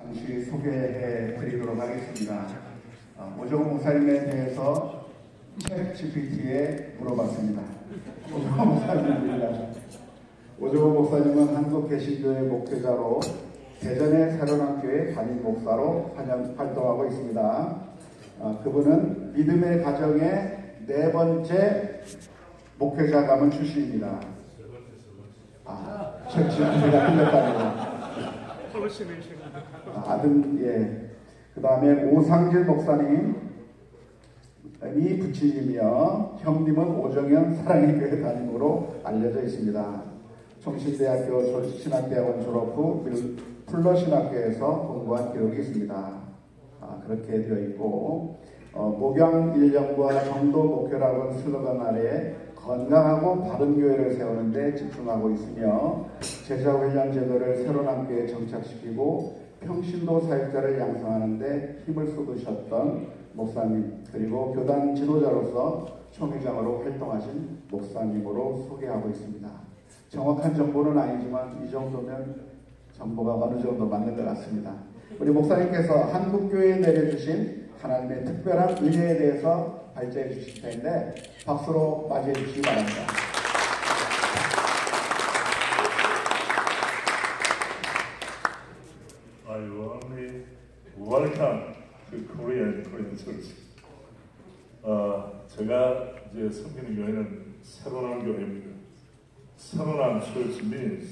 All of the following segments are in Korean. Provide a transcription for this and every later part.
잠시 소개해 드리도록 하겠습니다. 오정호 목사님에 대해서 챗GPT에 물어봤습니다. 오정호 목사님입니다. 오정호 목사님은 한국 개신교회 목회자로 대전의 새로운교회 담임 목사로 활동하고 있습니다. 그분은 믿음의 가정의 네 번째 목회자 가문 출신입니다. 챗GPT가 틀렸답니다. 그 다음에 오상진 목사님이 부친이며 형님은 오정현 사랑의 교회 담임으로 알려져 있습니다. 총신대학교 신학대학원 졸업 후 플러신학교에서 공부한 기록이 있습니다. 그렇게 되어 있고 목양 일령과 정도 목표라는 슬로건 아래 건강하고 바른 교회를 세우는 데 집중하고 있으며 제자훈련 제도를 새로운교회에 정착시키고 평신도 사역자를 양성하는 데 힘을 쏟으셨던 목사님, 그리고 교단 지도자로서 총회장으로 활동하신 목사님으로 소개하고 있습니다. 정확한 정보는 아니지만 이 정도면 정보가 어느 정도 맞는 것 같습니다. 우리 목사님께서 한국교회에 내려주신 하나님의 특별한 은혜에 대해서 발제해 주실 텐데 박수로 맞이해 주시기 바랍니다. I warmly welcome to Korean Church. 제가 이제 섬기는 교회는 새로운 교회입니다. 새로운 church means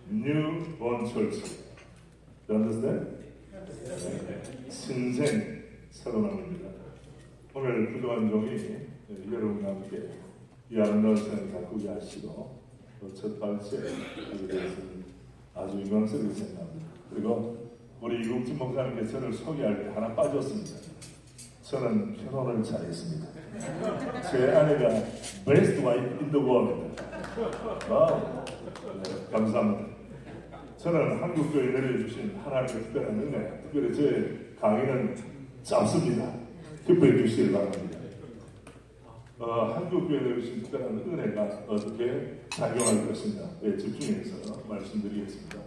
newborn church. You understand? 신생 새로운입니다. 오늘 부족한 종이 여러분과 함께 이 아름다운 시간을 가꾸게 하시고 첫 발제 하게 되었습니다. 아주 영광스럽게 생각합니다. 그리고 우리 이국진 목사님께 저를 소개할 때 하나 빠졌습니다. 저는 결혼을 잘했습니다. 제 아내가 best wife in the world. 와우. 네, 감사합니다. 저는 한국교회에 내려주신 하나님의 특별한 은혜, 특별히 저의 강의는 짧습니다. 기뻐해 주시길 바랍니다. 한국교회에 내려주신 특별한 은혜가 어떻게 작용할 것인가에 집중해서 말씀드리겠습니다.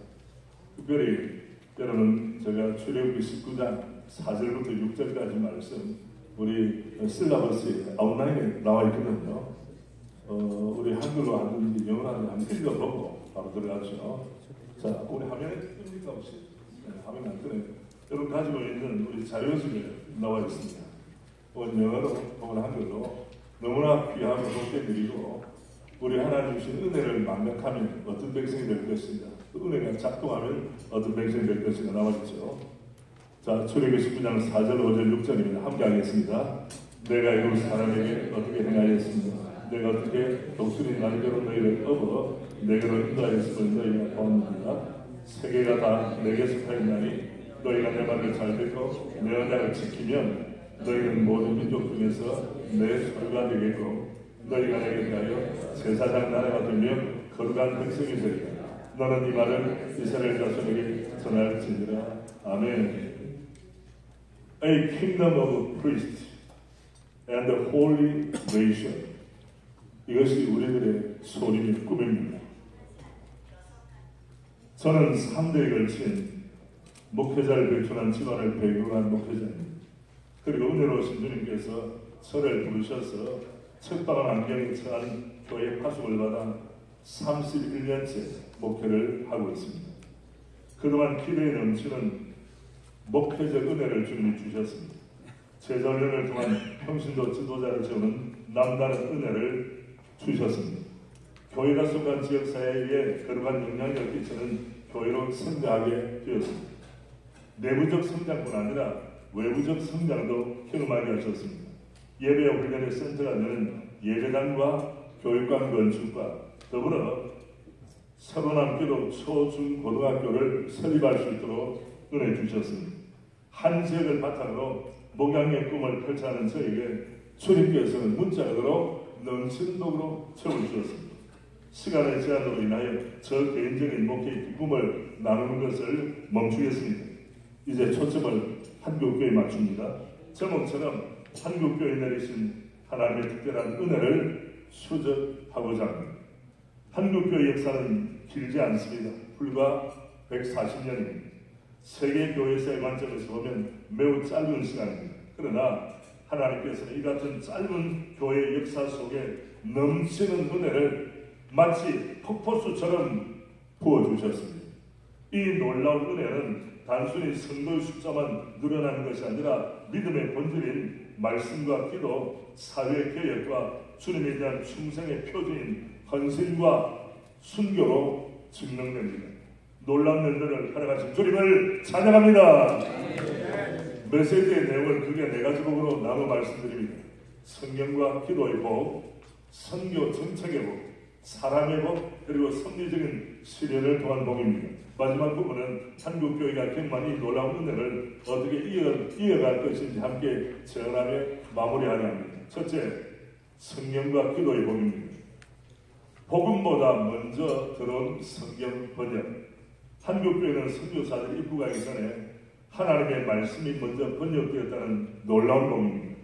특별히 여러분 제가 출애굽기 19장 4절부터 6절까지 말씀 우리 실라버스에 아웃라인에 나와 있거든요. 우리 한글로 하든지 영어로 하든지 한번 읽어보고 바로 들어가죠. 자, 우리 화면에 뜹니까 혹시? 화면 안 뜨네요. 여러분 가지고 있는 우리 자료집에 나와 있습니다. 오늘 영어로, 오늘 한글로 너무나 귀하고 높게 드리고 우리 하나님 주신 은혜를 만족하면 어떤 백성이 될 것인가, 그 은혜가 작동하면 어떤 백성이 될 것인가 나와 있죠. 자, 출애굽기 19장 4절, 5절, 6절입니다. 함께 하겠습니다. 내가 이곳 사람에게 어떻게 행하였습니까? 내가 어떻게 독수리 날개로 너희를 업어 내게로 인도하였음을 너희가 보았느니라. 세계가 다 내게 속하였나니 너희가 내 말을 잘 듣고 내 언약을 지키면 너희는 모든 민족 중에서 내 소유가 되겠고 너희가 내게 대하여 제사장 나라가 되며 거룩한 백성이 되리라. 너는 이 말을 이스라엘 자손에게 전할지니라. 아멘. A kingdom of priests and a holy nation. 이것이 우리들의 소림의 꿈입니다. 저는 3대에 걸친 목회자를 배출한 집안을 배경한 목회자입니다. 그리고 은혜로우신 주님께서 저를 부르셔서 책방한 안경에 처한 교회 파송을 받아 31년째 목회를 하고 있습니다. 그동안 기대에 넘치는 목회적 은혜를 주님이 주셨습니다. 제자훈련을 통한 평신도 지도자를 세우는 남다른 은혜를 주셨습니다. 교회가 속한 지역사회에 거룩한 영향력을 끼치는 교회로 성장하게 되었습니다. 내부적 성장뿐 아니라 외부적 성장도 경험하게 하셨습니다. 예배와 훈련의 센터가 되는 예배당과 교육관 건축과 더불어 새로운교도 초, 중, 고등학교를 설립할 수 있도록 은혜 주셨습니다. 한 지역을 바탕으로 목양의 꿈을 펼쳐하는 저에게 주님께서는 문자적으로 넘치는 복으로 채워주셨습니다. 시간의 제한으로 인하여 저 개인적인 목회의 기쁨을 나누는 것을 멈추겠습니다. 이제 초점을 한국교회에 맞춥니다. 제목처럼 한국교회에 내리신 하나님의 특별한 은혜를 수적하고자 합니다. 한국교회 역사는 길지 않습니다. 불과 140년입니다. 세계 교회사의 관점에서 보면 매우 짧은 시간입니다. 그러나 하나님께서는 이 같은 짧은 교회 역사 속에 넘치는 은혜를 마치 폭포수처럼 부어주셨습니다. 이 놀라운 은혜는 단순히 성도의 숫자만 늘어나는 것이 아니라 믿음의 본질인 말씀과 기도, 사회개혁과 주님에 대한 충성의 표지인 헌신과 순교로 증명됩니다. 놀라운 은혜를 허락하신 주님을 찬양합니다. 메시지의 내용을 크게 네 가지 복으로 나눠 말씀드립니다. 성경과 기도의 복, 선교 정책의 복, 사람의 복, 그리고 섭리적인 시련을 통한 복입니다. 마지막 부분은 한국교회가 경험한 이 놀라운 은혜를 어떻게 이어갈 것인지 함께 제언하며 마무리하려 합니다. 첫째, 성경과 기도의 복입니다. 복음보다 먼저 들어온 성경 번역. 한국교회는 선교사들이 입국하기 전에 하나님의 말씀이 먼저 번역되었다는 놀라운 복입니다.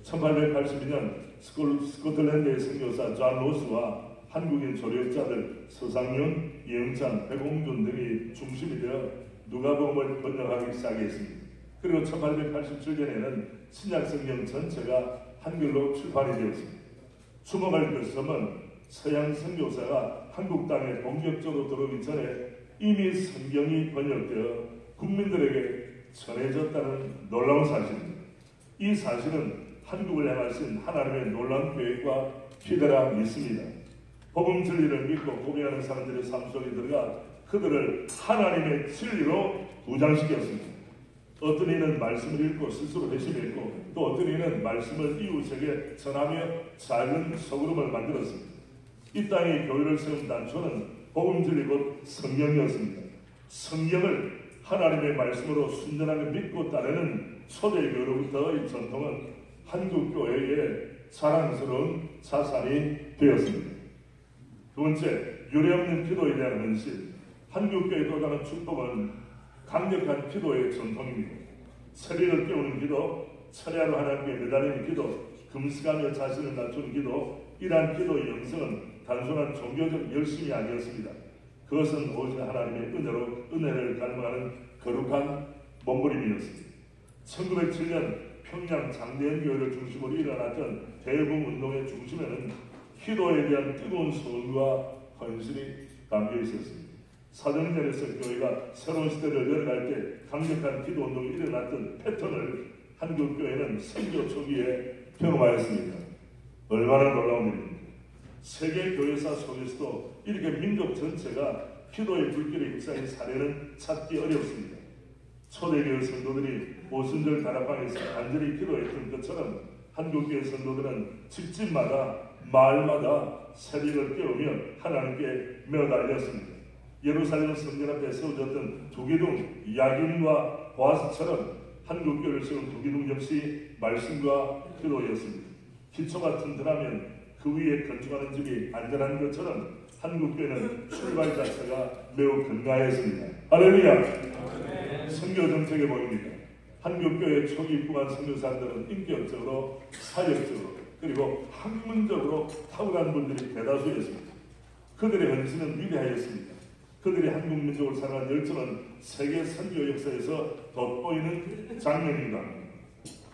1882년 스코틀랜드의 선교사 존 로스와 한국인 조력자들 서상윤, 이영찬, 백홍준 등이 중심이 되어 누가복음을 번역하기 시작했습니다. 그리고 1887년에는 신약성경 전체가 한글로 출판이 되었습니다. 주목할 것은 서양 선교사가 한국 땅에 본격적으로 들어오기 전에 이미 성경이 번역되어 국민들에게 전해졌다는 놀라운 사실입니다. 이 사실은 한국을 향하신 하나님의 놀라운 계획과 기대라 믿습니다. 복음 진리를 믿고 고백하는 사람들의 삶 속에 들어가 그들을 하나님의 진리로 부장시켰습니다. 어떤 이는 말씀을 읽고 스스로 회심했고 또 어떤 이는 말씀을 이웃에게 전하며 작은 소그룹을 만들었습니다. 이 땅에 교회를 세운 단초는 복음 진리 곧 성경이었습니다. 성경을 하나님의 말씀으로 순전하게 믿고 따르는 초대교회로부터 이 전통은 한국교회의 자랑스러운 자산이 되었습니다. 두 번째, 유례없는 기도에 대한 헌신. 한국교회의 또 다른 축복은 강력한 기도의 전통입니다. 철리를 깨우는 기도, 철야로 하나님께 매달리는 기도, 금식하며 자신을 낮추는 기도, 이러한 기도의 영성은 단순한 종교적 열심이 아니었습니다. 그것은 오직 하나님의 은혜를 갈망하는 거룩한 몸부림이었습니다. 1907년 평양 장대현 교회를 중심으로 일어났던 대부흥 운동의 중심에는 기도에 대한 뜨거운 소원과 헌신이 담겨 있었습니다. 사도행전에서 교회가 새로운 시대를 열어갈 때 강력한 기도 운동이 일어났던 패턴을 한국 교회는 선교 초기에 경험하였습니다. 얼마나 놀라운 일입니까? 세계 교회사 속에서도 이렇게 민족 전체가 기도의 불길에 휩싸인 사례는 찾기 어렵습니다. 초대교회 성도들이 오순절 다락방에서 간절히 기도했던 것처럼 한국교회 성도들은 집집마다 마을마다 새벽을 깨우며 하나님께 매달렸습니다. 예루살렘 성전 앞에 세워졌던 두기둥 야긴과 보아스처럼 한국교회를 세운 두기둥 역시 말씀과 기도였습니다. 기초가 튼튼하면 그 위에 건축하는 집이 안전한 것처럼 한국교회는 출발 자체가 매우 건강했습니다. 할렐루야! 선교 정책에 보입니다. 한국교회 초기 입국한 선교사들은 인격적으로, 사역적으로, 그리고 학문적으로 탁월한 분들이 대다수였습니다. 그들의 헌신은 위대하였습니다. 그들이 한국 민족을 사랑한 열정은 세계 선교 역사에서 돋보이는 장면입니다.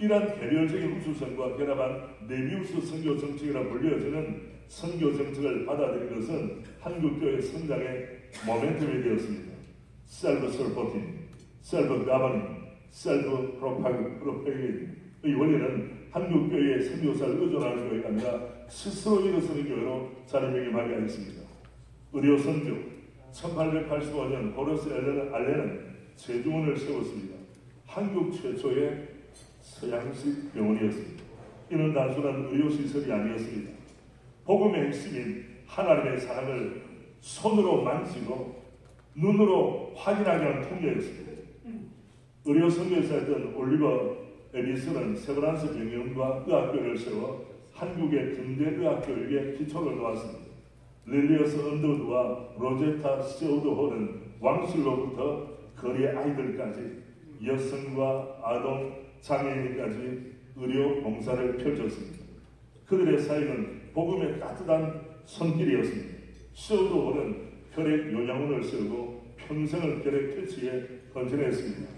이러한 개별적인 우수성과 결합한 네비우스 선교 정책이라 불려지는 선교 정책을 받아들인 것은 한국교회 성장의 모멘텀이 되었습니다. 셀프 서포팅, 셀프 가버닝, 셀프 프로페기의 원리는 한국교회의 선교사를 의존하는 교회가 아니라 스스로 일어서는 교회로 자리매김하게 하였습니다. 의료 선교, 1885년 호러스 알렌은 제주원을 세웠습니다. 한국 최초의 서양식 병원이었습니다. 이는 단순한 의료시설이 아니었습니다. 복음의 핵심인 하나님의 사랑을 손으로 만지고 눈으로 확인하게 하는 통로였습니다. 의료 선교사였던 올리버 에비스는 세브란스 병원과 의학교를 세워 한국의 근대 의학교육에 기초를 놓았습니다. 릴리어스 언더우드와 로제타 시오드홀은 왕실로부터 거리 아이들까지 여성과 아동, 장애인까지 의료 봉사를 펼쳤습니다. 그들의 사역은 복음의 따뜻한 손길이었습니다. 시오드홀은 혈액 요양원을 세우고 평생을 혈액 퇴치에 헌신했습니다.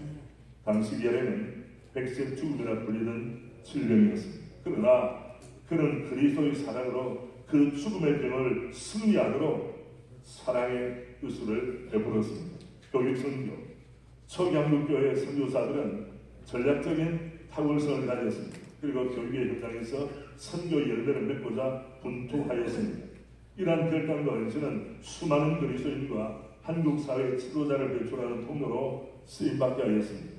당시 비아렘은 백색 죽음이라 불리던 질병이었습니다. 그러나 그는 그리스도의 사랑으로 그 죽음의 병을 승리하도록 사랑의 의술을 베풀었습니다. 교육선교, 초기 한국교회 선교사들은 전략적인 탁월성을 가졌습니다. 그리고 교육의 현장에서 선교 열매를 맺고자 분투하였습니다. 이러한 결단과 헌신은 수많은 그리스도인과 한국 사회의 지도자를 배출하는 통로로 쓰임받게 하였습니다.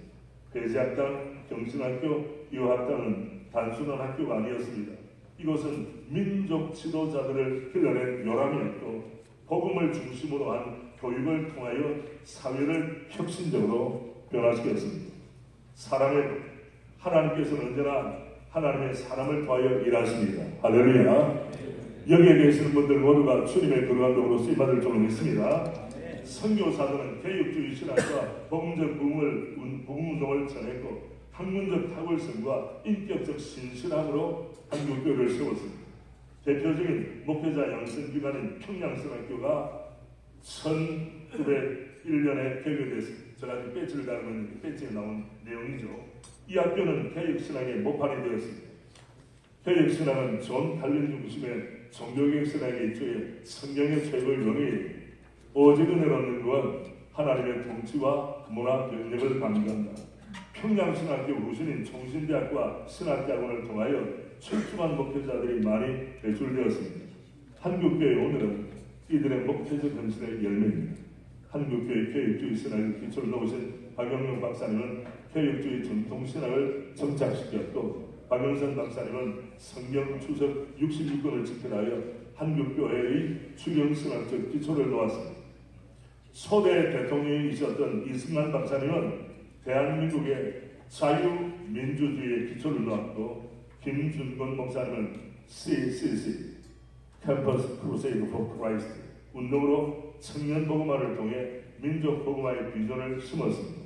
배제학당, 경신학교, 유학당은 단순한 학교가 아니었습니다. 이것은 민족 지도자들을 길러낸 요람이었고 복음을 중심으로 한 교육을 통하여 사회를 혁신적으로 변화시켰습니다. 사람의 하나님께서는 언제나 하나님의 사람을 통하여 일하십니다. 할렐루야. 여기에 계시는 분들 모두가 주님의 거룩함으로 쓰임받을 줄로 믿습니다. 선교사들은 개혁주의 신학과 복음적 부흥운동을 전했고 학문적 탁월성과 인격적 신실함으로 한국교회를 세웠습니다. 대표적인 목회자 양성기관인 평양선학교가 1901년에 개교됐습니다. 제가 지금 배지를 달고 있는데 배지에 나온 내용이죠. 이 학교는 개혁신학의 모판이 되었습니다. 개혁신학은 존 칼빈 중심의 종교개혁 신학의 입주에 성경의 최고의 원리, 오직 은혜로 얻는 건 하나님의 통치와 문화 변혁을 강조한다. 평양신학교 루신인 총신대학과 신학대학원을 통하여 출중한 목회자들이 많이 배출되었습니다. 한국교회 오늘은 이들의 목회적 헌신의 열매입니다. 한국교회 교육주의 신학의 기초를 놓으신 박영명 박사님은 교육주의 전통신학을 정착시켰고 박영선 박사님은 성경 추석 66권을 집필하여 한국교회의 주경신학적 기초를 놓았습니다. 초대 대통령이셨던 이승만 박사님은 대한민국의 자유민주주의의 기초를 놓았고 김준권 목사님은 CCC 캠퍼스 크루세이드 포 크라이스트 운동으로 청년 복음화를 통해 민족 복음화의 비전을 심었습니다.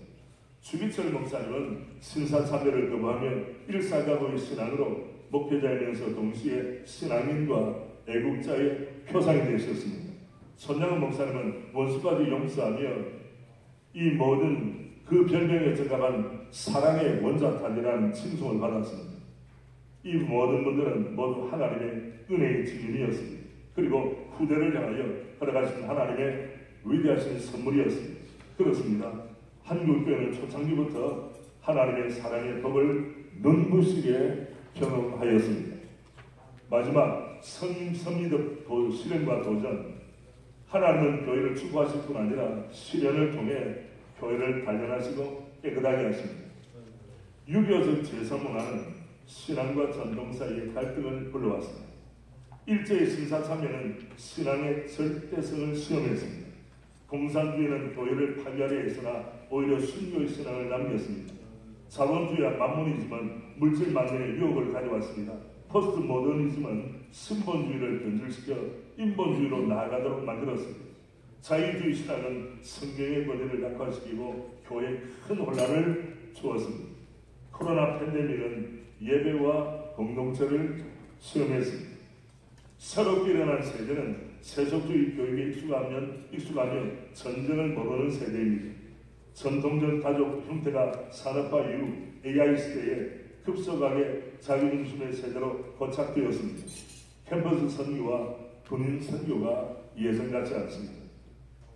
주기철 목사님은 신사참배를 거부하며 일사가고의 신앙으로 목회자이면서 동시에 신앙인과 애국자의 표상이 되셨습니다. 손양은 목사님은 원수까지 용서하며 이 모든 그 별명에 적합한 사랑의 원자탄이라는 칭송을 받았습니다. 이 모든 분들은 모두 하나님의 은혜의 증인이었습니다. 그리고 후대를 향하여 허락하신 하나님의 위대하신 선물이었습니다. 그렇습니다. 한국교회는 초창기부터 하나님의 사랑의 법을 눈부시게 경험하였습니다. 마지막 선미적 실현과 도전. 하나님은 교회를 추구하실 뿐 아니라 실현을 통해 교회를 단련하시고 깨끗하게 하십니다. 유교적 제사문화는 신앙과 전통 사이의 갈등을 불러왔습니다. 일제의 신사참배는 신앙의 절대성을 시험했습니다. 공산주의는 교회를 파괴하려 했으나 오히려 순교의 신앙을 남겼습니다. 자본주의와 만문이즘은 물질 만능의 유혹을 가져왔습니다. 포스트 모더니즘은 신본주의를 변질시켜 인본주의로 나아가도록 만들었습니다. 자유주의 신학은 성경의 권위를 약화시키고 교회에 큰 혼란을 주었습니다. 코로나 팬데믹은 예배와 공동체를 시험했습니다. 새롭게 일어난 세대는 세속주의 교육에 익숙하며 전쟁을 모르는 세대입니다. 전통적 가족 형태가 산업화 이후 AI 시대에 급속하게 자기중심의 세대로 고착되었습니다. 캠퍼스 선교와 군인 선교가 예전 같지 않습니다.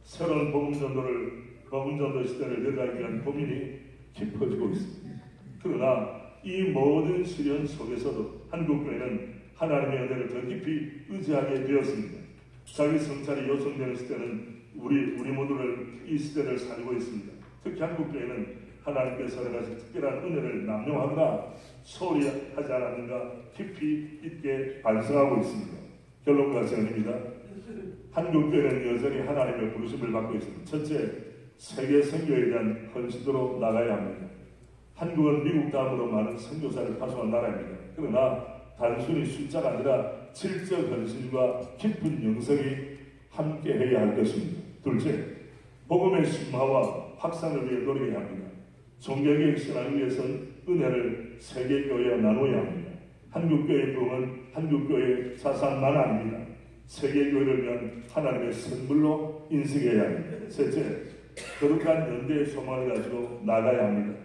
새로운 복음전도 시대를 열어가기 위한 고민이 깊어지고 있습니다. 그러나 이 모든 시련 속에서도 한국교회는 하나님의 은혜를 더 깊이 의지하게 되었습니다. 자기 성찰이 요청되는 시대는 우리 모두를 이 시대를 살고 있습니다. 특히 한국교회는 하나님께서 허락하신 특별한 은혜를 남용하거나 소홀히 하지 않았는가 깊이 있게 반성하고 있습니다. 결론과 정리입니다. 한국교회는 여전히 하나님의 부르심을 받고 있습니다. 첫째, 세계 선교에 대한 헌신으로 나가야 합니다. 한국은 미국 다음으로 많은 선교사를 파송한 나라입니다. 그러나 단순히 숫자가 아니라 질적 헌신과 깊은 영성이 함께해야 할 것입니다. 둘째, 복음의 심화와 확산을 위해 노력해야 합니다. 종교개혁 신앙을 위해서는 은혜를 세계교회와 나눠야 합니다. 한국교회의 부흥은 한국교회의 자산만 아닙니다. 세계교회를 위한 하나님의 선물로 인식해야 합니다. 셋째, 거룩한 연대의 소망을 가지고 나가야 합니다.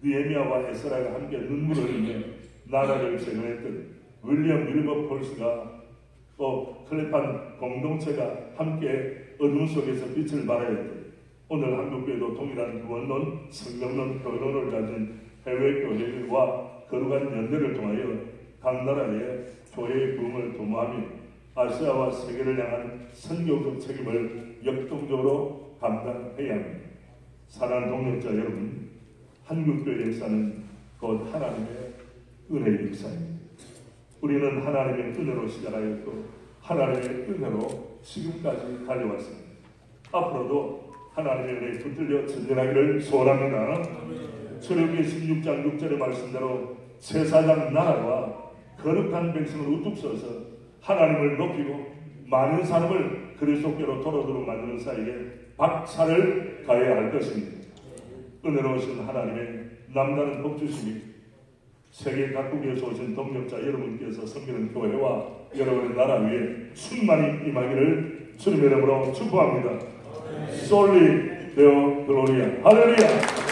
느헤미야와 에스라가 함께 눈물을 흘리며 나라를 재건했던 윌리엄 윌버폴스가 또 클레판 공동체가 함께 어둠 속에서 빛을 발하였던 오늘 한국교회도 동일한 구원론, 성경론, 변론을 가진 해외 교회들과 거룩한 연대를 통하여 각 나라의 교회의 부흥을 도모하며 아시아와 세계를 향한 선교적 책임을 역동적으로 감당해야 합니다. 사랑하는 동역자 여러분, 한국교회 역사는 곧 하나님의 은혜의 역사입니다. 우리는 하나님의 은혜로 시작하였고 하나님의 은혜로 지금까지 달려왔습니다. 앞으로도 하나님의 은혜에 붙들려 전진하기를 소원합니다. 출애굽기 16장 6절의 말씀대로 제사장 나라와 거룩한 백성을 우뚝 서서 하나님을 높이고 많은 사람을 그리스도께로 돌아오도록 만드는 사이에 박차를 가해야 할 것입니다. 은혜로우신 하나님의 남다른 복주심이 세계 각국에서 오신 동역자 여러분께서 섬기는 교회와 여러분의 나라 위에 충만히 임하기를 주님의 이름으로 축복합니다. 솔리 데오 글로리아 할렐루야.